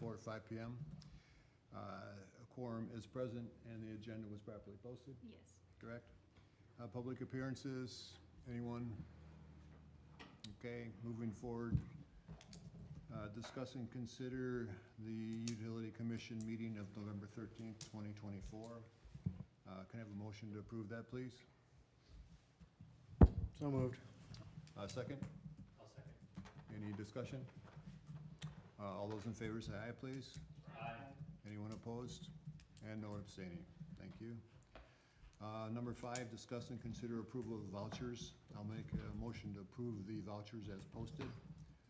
2024 at 5 p.m. A quorum is present and the agenda was properly posted, Yes. correct? Public appearances, anyone? Okay, moving forward. Discuss and consider the Utility Commission meeting of November 13th, 2024. Can I have a motion to approve that, please? So moved. Second? I'll second. Any discussion? All those in favor say aye, please. Aye. Anyone opposed? And no abstaining. Thank you. Number 5, discuss and consider approval of vouchers. I'll make a motion to approve the vouchers as posted.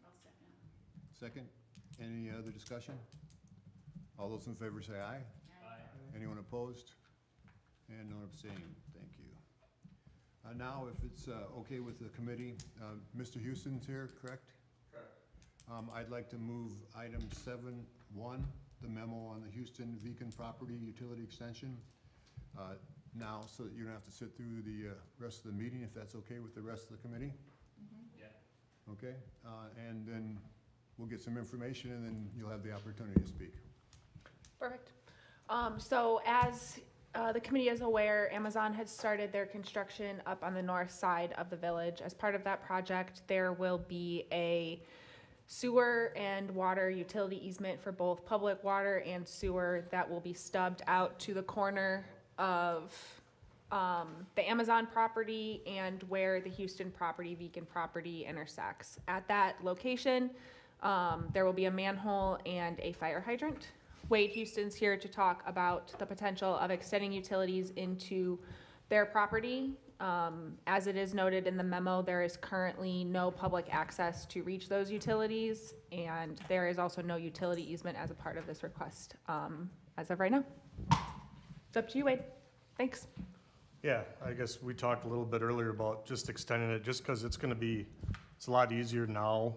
I'll second. Second, any other discussion? All those in favor say aye. Aye. Anyone opposed? And no abstaining. Thank you. Now, if it's okay with the committee, Mr. Houston's here, correct? Correct. I'd like to move item 7.1, the memo on the Houston Beacon property utility extension, now, so that you don't have to sit through the rest of the meeting, if that's okay with the rest of the committee. Yeah. Okay, and then we'll get some information and then you'll have the opportunity to speak. Perfect. So as the committee is aware, Amazon has started their construction up on the north side of the village. As part of that project, there will be a sewer and water utility easement for both public water and sewer that will be stubbed out to the corner of the Amazon property and where the Houston property, Beacon property intersects. At that location, there will be a manhole and a fire hydrant. Wade Houston's here to talk about the potential of extending utilities into their property. As it is noted in the memo, there is currently no public access to reach those utilities, and there is also no utility easement as a part of this request as of right now. It's up to you, Wade. Thanks. Yeah, I guess we talked a little bit earlier about just extending it, just because it's a lot easier now.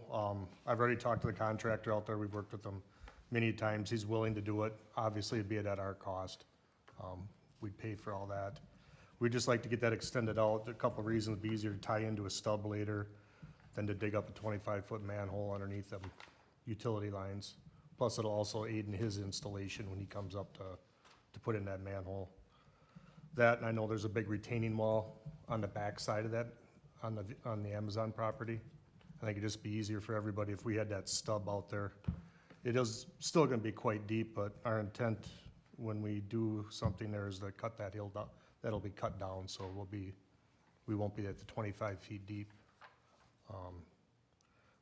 I've already talked to the contractor out there. We've worked with him many times. He's willing to do it. Obviously, it'd be at our cost. We'd pay for all that. We'd just like to get that extended out. A couple of reasons. It'd be easier to tie into a stub later than to dig up a 25-foot manhole underneath them utility lines. Plus, it'll also aid in his installation when he comes up to put in that manhole. That, and I know there's a big retaining wall on the back side of that, on the Amazon property. I think it'd just be easier for everybody if we had that stub out there. It is still gonna be quite deep, but our intent when we do something there is to cut that hill down. That'll be cut down, so we won't be at the 25 feet deep.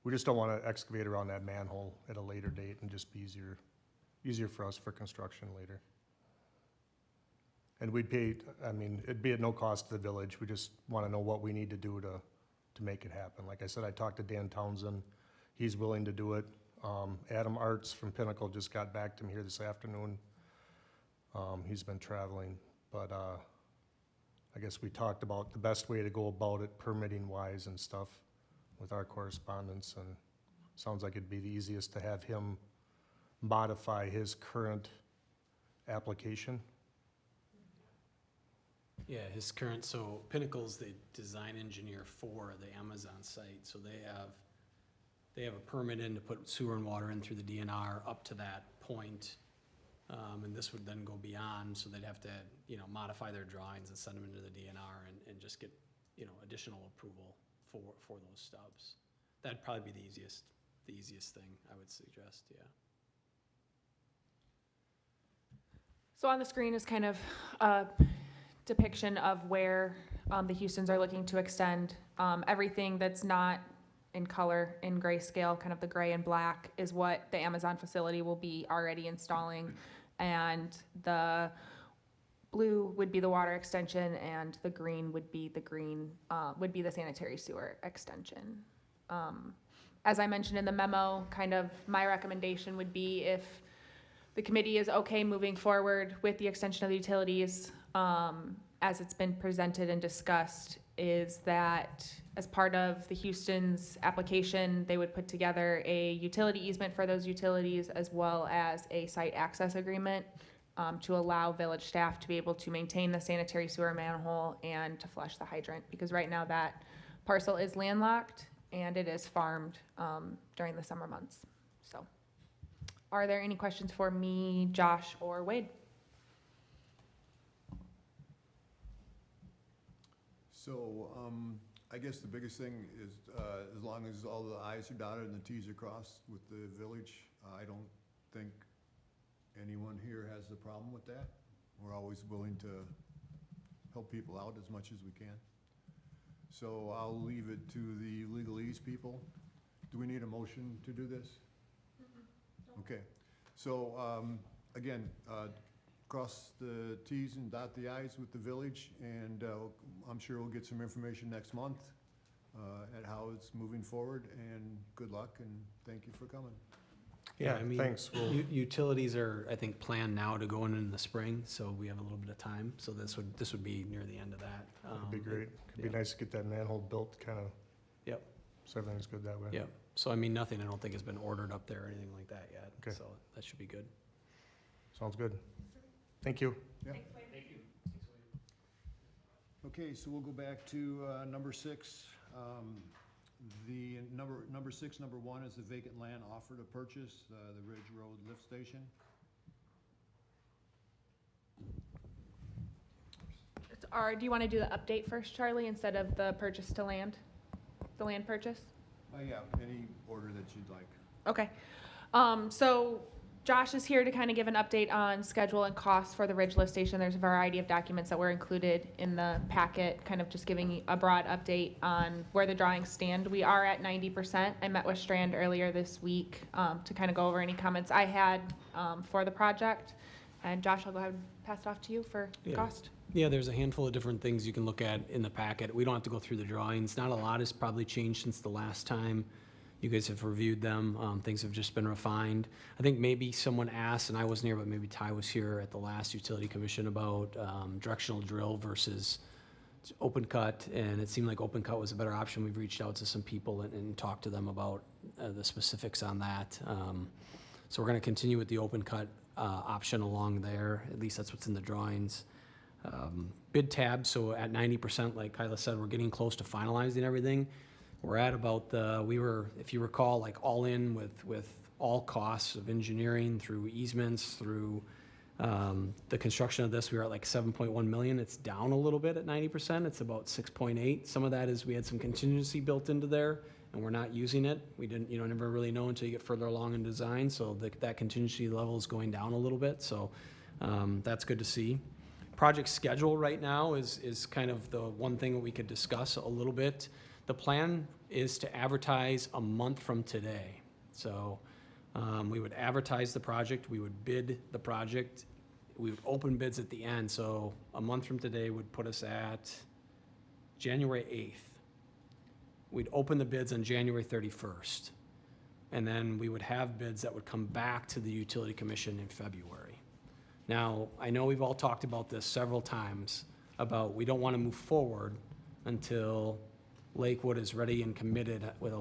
We just don't want to excavate around that manhole at a later date and just be easier for us for construction later. And we'd pay, I mean, it'd be at no cost to the village. We just want to know what we need to do to make it happen. Like I said, I talked to Dan Townsend. He's willing to do it. Adam Arts from Pinnacle just got back to me here this afternoon. He's been traveling, but I guess we talked about the best way to go about it permitting wise and stuff with our correspondence, and sounds like it'd be the easiest to have him modify his current application. Yeah, his current, so Pinnacle's the design engineer for the Amazon site, so they have a permit in to put sewer and water in through the DNR up to that point. And this would then go beyond, so they'd have to, modify their drawings and send them into the DNR and just get, additional approval for those stubs. That'd probably be the easiest thing I would suggest, yeah. So on the screen is kind of a depiction of where the Houstons are looking to extend. Everything that's not in color, in grayscale, kind of the gray and black, is what the Amazon facility will be already installing. And the blue would be the water extension, and the green would be the sanitary sewer extension. As I mentioned in the memo, kind of my recommendation would be, if the committee is okay moving forward with the extension of the utilities, as it's been presented and discussed, is that as part of the Houston's application, they would put together a utility easement for those utilities, as well as a site access agreement to allow village staff to be able to maintain the sanitary sewer manhole and to flush the hydrant, because right now that parcel is landlocked and it is farmed during the summer months. So Are there any questions for me, Josh, or Wade? So, I guess the biggest thing is, as long as all the i's are dotted and the t's are crossed with the village, I don't think anyone here has a problem with that. We're always willing to help people out as much as we can. So I'll leave it to the legalese people. Do we need a motion to do this? Okay, so, again, cross the Ts and dot the Is with the village, and I'm sure we'll get some information next month at how it's moving forward, and good luck, and thank you for coming. Yeah, I mean, thanks. We'll- Utilities are, I think, planned now to go in the spring, so we have a little bit of time. So this would be near the end of that. That'd be great. It'd be yeah. nice to get that manhole built, kind of. Yep. So everything's good that way. Yep. So I mean, nothing I don't think has been ordered up there or anything like that yet. Okay. So that should be good. Sounds good. Thank you. Yeah. Thank you. Okay, so we'll go back to number 6. The number 6, number 1 is the vacant land offer to purchase, the Ridge Road Lift Station. Or do you want to do the update first, Charlie, instead of the purchase to land? The land purchase? Yeah, any order that you'd like. Okay. So Josh is here to kind of give an update on schedule and costs for the Ridge Lift Station. There's a variety of documents that were included in the packet, kind of just giving a broad update on where the drawings stand. We are at 90%. I met with Strand earlier this week to kind of go over any comments I had for the project. And Josh, I'll go ahead and pass it off to you for Yeah. cost. Yeah, there's a handful of different things you can look at in the packet. We don't have to go through the drawings. Not a lot has probably changed since the last time you guys have reviewed them. Things have just been refined. I think maybe someone asked, and I wasn't here, but maybe Ty was here at the last utility commission about directional drill versus open cut, and it seemed like open cut was a better option. We've reached out to some people and talked to them about the specifics on that. So we're gonna continue with the open cut option along there. At least that's what's in the drawings. Bid tab, so at 90%, like Kyla said, we're getting close to finalizing everything. We're at about we were, if you recall, like all in with all costs of engineering through easements, through the construction of this, we were at like 7.1 million. It's down a little bit at 90%. It's about 6.8. Some of that is we had some contingency built into there and we're not using it. We didn't, never really know until you get further along in design. So that contingency level is going down a little bit. So that's good to see. Project schedule right now is kind of the one thing that we could discuss a little bit. The plan is to advertise a month from today. So we would advertise the project, we would bid the project, we would open bids at the end. So a month from today would put us at January 8th. We'd open the bids on January 31st. And then we would have bids that would come back to the Utility Commission in February. Now, I know we've all talked about this several times, about we don't want to move forward until Lakewood is ready and committed with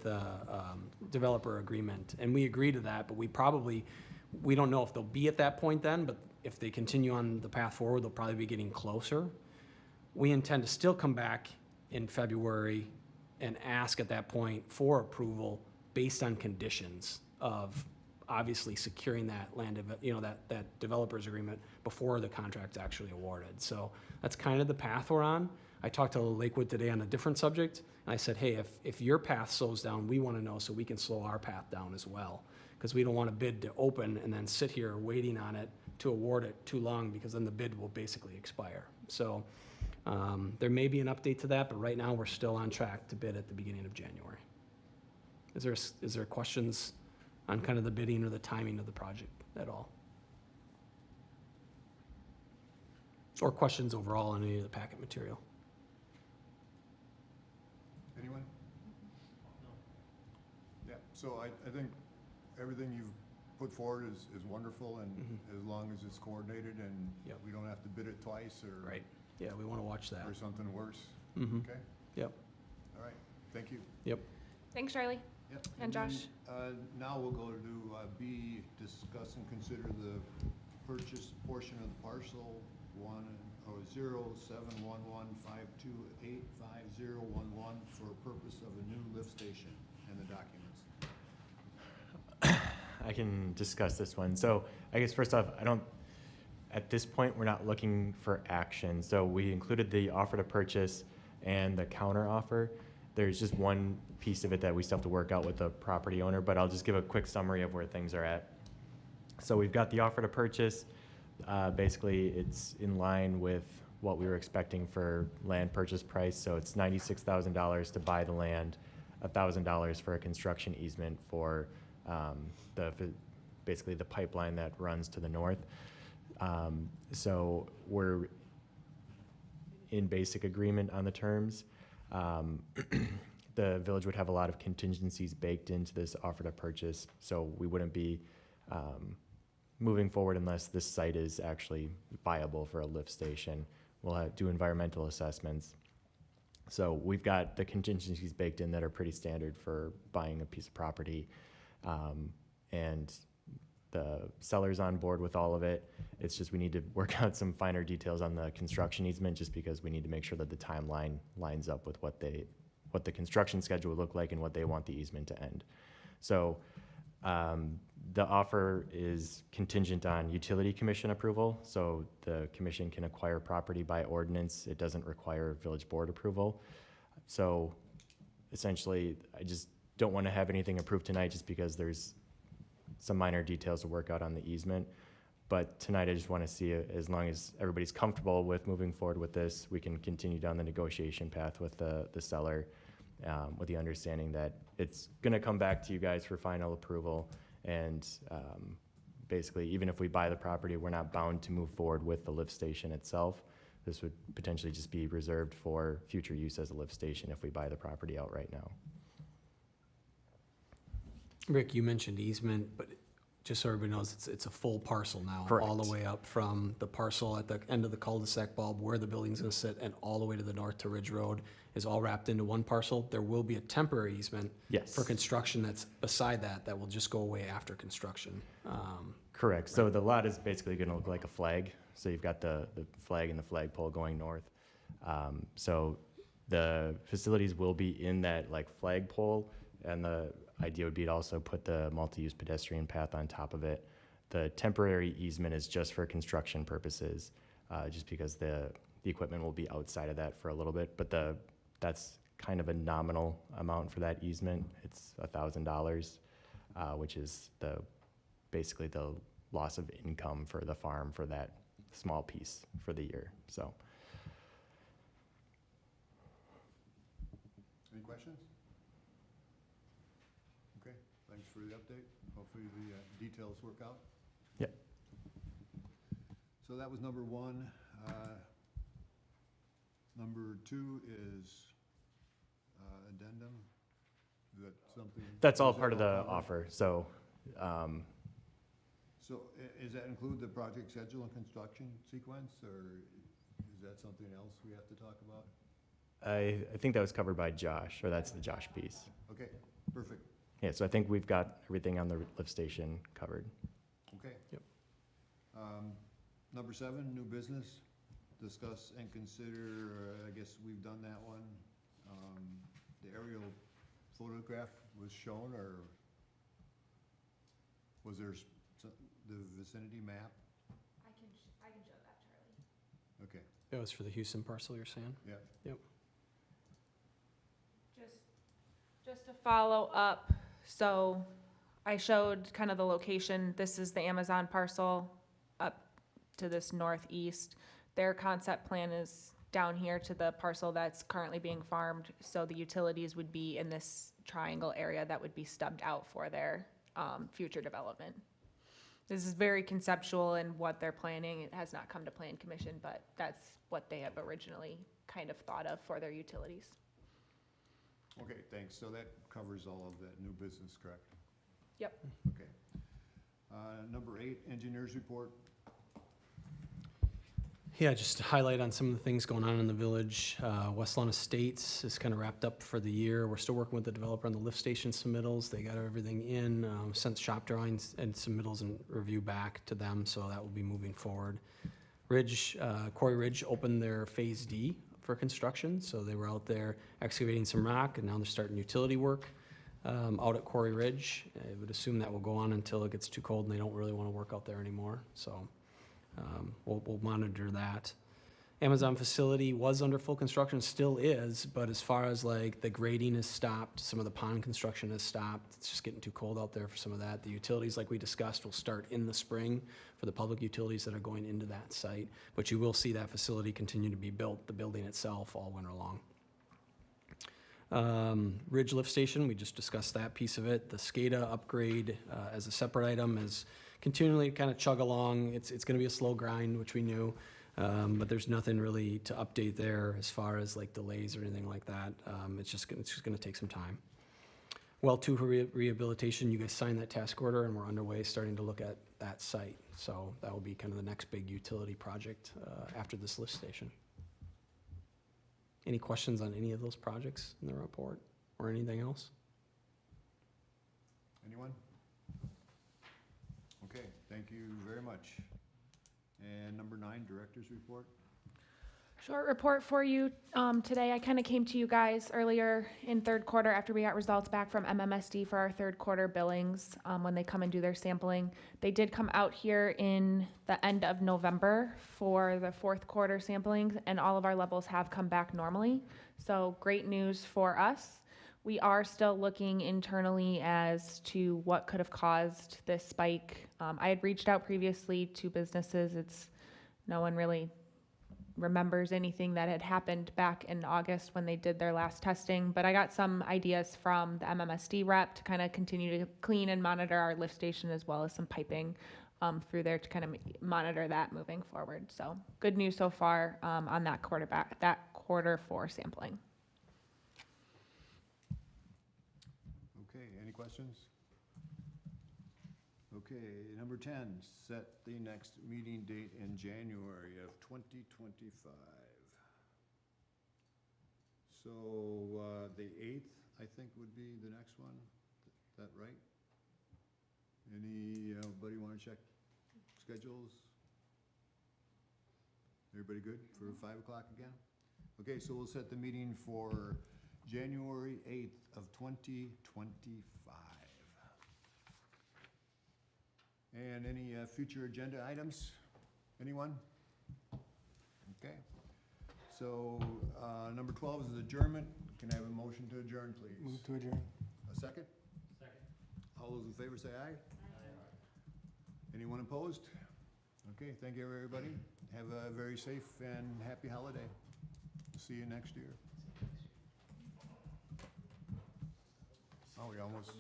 a developer agreement. And we agree to that, but we don't know if they'll be at that point then, but if they continue on the path forward, they'll probably be getting closer. We intend to still come back in February and ask at that point for approval based on conditions of obviously securing that that developer's agreement before the contract's actually awarded. So that's kind of the path we're on. I talked to Lakewood today on a different subject, and I said, hey, if your path slows down, we want to know so we can slow our path down as well. Because we don't want a bid to open and then sit here waiting on it to award it too long, because then the bid will basically expire. So there may be an update to that, but right now we're still on track to bid at the beginning of January. Is there questions on kind of the bidding or the timing of the project at all? Or questions overall on any of the packet material? Anyone? Yeah, so I think everything you've put forward is wonderful, and as long as it's coordinated and Yep. we don't have to bid it twice or. Right. Yeah, we want to watch that. Or something worse. Mhm. Okay, Yep. all right, thank you. Yep. Thanks, Charlie. Yep. And Josh? then, now we'll go to B, discuss and consider the purchase portion of the parcel 07115285011 for purpose of a new lift station and the documents. I can discuss this one. So I guess first off, at this point, we're not looking for action. So we included the offer to purchase and the counter offer. There's just one piece of it that we still have to work out with the property owner, but I'll just give a quick summary of where things are at. So we've got the offer to purchase. Basically, it's in line with what we were expecting for land purchase price. So it's $96,000 to buy the land, $1,000 for a construction easement for basically the pipeline that runs to the north. So we're in basic agreement on the terms. The village would have a lot of contingencies baked into this offer to purchase, so we wouldn't be moving forward unless this site is actually viable for a lift station. We'll do environmental assessments. So we've got the contingencies baked in that are pretty standard for buying a piece of property. And the seller's on board with all of it. It's just we need to work out some finer details on the construction easement just because we need to make sure that the timeline lines up with what the construction schedule would look like and what they want the easement to end. So the offer is contingent on utility commission approval. So the commission can acquire property by ordinance. It doesn't require village board approval. So essentially, I just don't want to have anything approved tonight just because there's some minor details to work out on the easement. But tonight I just want to see, as long as everybody's comfortable with moving forward with this, we can continue down the negotiation path with the seller with the understanding that it's going to come back to you guys for final approval. And basically, even if we buy the property, we're not bound to move forward with the lift station itself. This would potentially just be reserved for future use as a lift station if we buy the property outright now. Rick, you mentioned easement, but just so everybody knows, it's a full parcel now. Correct. All the way up from the parcel at the end of the cul-de-sac bulb where the building's gonna sit and all the way to the north to Ridge Road is all wrapped into one parcel. There will be a temporary easement Yes. for construction that's beside that will just go away after construction. Correct. So the lot is basically going to look like a flag. So you've got the flag and the flagpole going north. So the facilities will be in that like flagpole, and the idea would be to also put the multi-use pedestrian path on top of it. The temporary easement is just for construction purposes, just because the equipment will be outside of that for a little bit. But that's kind of a nominal amount for that easement. It's $1,000, which is basically the loss of income for the farm for that small piece for the year. So. Any questions? Okay, thanks for the update. Hopefully the details work out. Yep. So that was number one. Number two is addendum. Is that something? That's all is part of that the all covered? offer. So, So does that include the project schedule and construction sequence, or is that something else we have to talk about? I think that was covered by Josh, or that's the Josh piece. Okay, perfect. Yeah, so I think we've got everything on the lift station covered. Okay. Yep. Number 7, new business. Discuss and consider, I guess we've done that one. The aerial photograph was shown, or was there the vicinity map? I can show that, Charlie. Okay, That was for the Houston parcel you're saying? yeah. Just to follow up, so I showed kind of the location. This is the Amazon parcel up to this northeast. Their concept plan is down here to the parcel that's currently being farmed. So the utilities would be in this triangle area that would be stubbed out for their future development. This is very conceptual in what they're planning. It has not come to Plan Commission, but that's what they have originally kind of thought of for their utilities. Okay, thanks. So that covers all of that new business, correct? Yep. Okay. Number 8, engineers report. Yeah, just to highlight on some of the things going on in the village. West Lawn Estates is kind of wrapped up for the year. We're still working with the developer on the lift station submittals. They got everything in, sent shop drawings and submittals and review back to them, so that will be moving forward. Quarry Ridge opened their Phase D for construction, so they were out there excavating some rock, and now they're starting utility work. out at Quarry Ridge. I would assume that will go on until it gets too cold and they don't really want to work out there anymore. So we'll monitor that. Amazon facility was under full construction, still is, but as far as like the grading is stopped, some of the pond construction is stopped. It's just getting too cold out there for some of that. The utilities, like we discussed, will start in the spring for the public utilities that are going into that site. But you will see that facility continue to be built, the building itself, all winter long. Ridge lift station, we just discussed that piece of it. The SCADA upgrade as a separate item is continually kind of chug along. It's going to be a slow grind, which we knew. But there's nothing really to update there as far as like delays or anything like that. It's just gonna take some time. Well, 2 rehabilitation, you guys signed that task order and we're underway starting to look at that site. So that will be kind of the next big utility project after this lift station. Any questions on any of those projects in the report or anything else? Anyone? Okay, thank you very much. And number 9, Director's Report. Short report for you today. I kind of came to you guys earlier in third quarter after we got results back from MMSD for our third quarter billings when they come and do their sampling. They did come out here in the end of November for the fourth quarter sampling, and all of our levels have come back normally. So great news for us. We are still looking internally as to what could have caused this spike. I had reached out previously to businesses. No one really remembers anything that had happened back in August when they did their last testing, but I got some ideas from the MMSD rep to kind of continue to clean and monitor our lift station as well as some piping through there to kind of monitor that moving forward. So good news so far on that quarter 4 sampling. Okay, any questions? Okay, number 10, set the next meeting date in January of 2025. So the 8th, I think, would be the next one. Is that right? Anybody want to check schedules? Everybody good for 5 o'clock again? Okay, so we'll set the meeting for January 8th of 2025. And any future agenda items? Anyone? Okay. So number 12 is adjournment. Can I have a motion to adjourn, please? Move to adjourn. A second? Second. All those in favor say aye. Anyone opposed? Okay, thank you, everybody. Have a very safe and happy holiday. See you next year. Oh, we almost.